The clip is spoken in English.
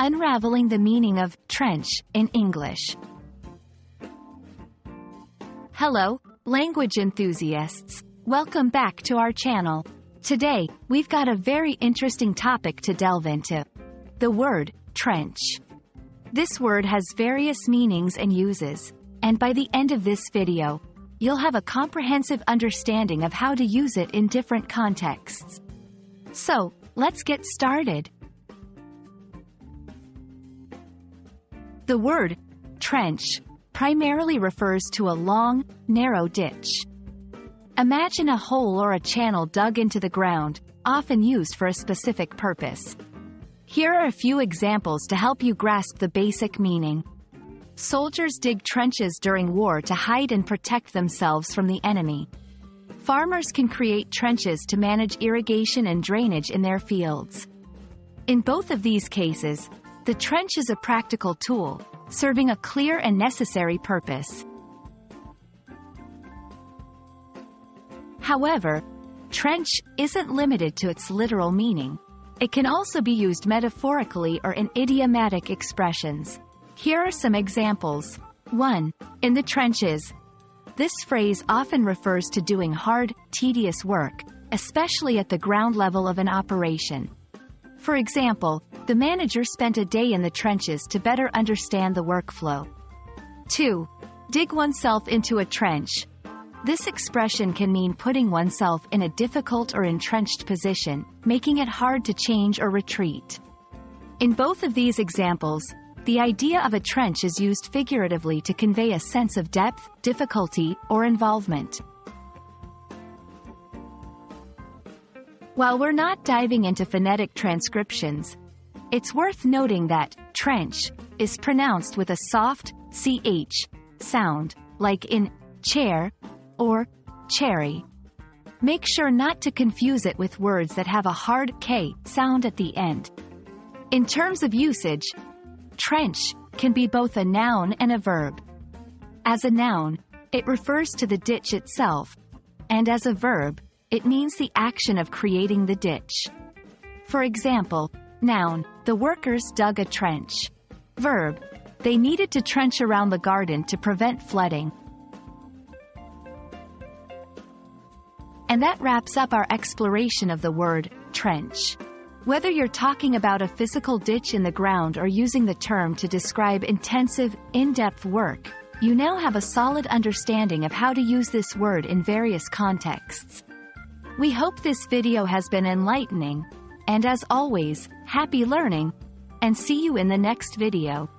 Unraveling the meaning of trench in English. Hello, language enthusiasts. Welcome back to our channel. Today, we've got a very interesting topic to delve into. The word trench. This word has various meanings and uses, and by the end of this video, you'll have a comprehensive understanding of how to use it in different contexts. So, let's get started. The word trench primarily refers to a long, narrow ditch. Imagine a hole or a channel dug into the ground, often used for a specific purpose. Here are a few examples to help you grasp the basic meaning. Soldiers dig trenches during war to hide and protect themselves from the enemy. Farmers can create trenches to manage irrigation and drainage in their fields. In both of these cases, the trench is a practical tool, serving a clear and necessary purpose. However, trench isn't limited to its literal meaning. It can also be used metaphorically or in idiomatic expressions. Here are some examples. 1. In the trenches. This phrase often refers to doing hard, tedious work, especially at the ground level of an operation. For example, the manager spent a day in the trenches to better understand the workflow. 2. Dig oneself into a trench. This expression can mean putting oneself in a difficult or entrenched position, making it hard to change or retreat. In both of these examples, the idea of a trench is used figuratively to convey a sense of depth, difficulty, or involvement. While we're not diving into phonetic transcriptions, it's worth noting that trench is pronounced with a soft ch sound, like in chair or cherry. Make sure not to confuse it with words that have a hard k sound at the end. In terms of usage, trench can be both a noun and a verb. As a noun, it refers to the ditch itself, and as a verb, it means the action of creating the ditch. For example, noun, the workers dug a trench. Verb, they needed to trench around the garden to prevent flooding. And that wraps up our exploration of the word trench. Whether you're talking about a physical ditch in the ground or using the term to describe intensive, in-depth work, you now have a solid understanding of how to use this word in various contexts. We hope this video has been enlightening, and as always, happy learning, and see you in the next video.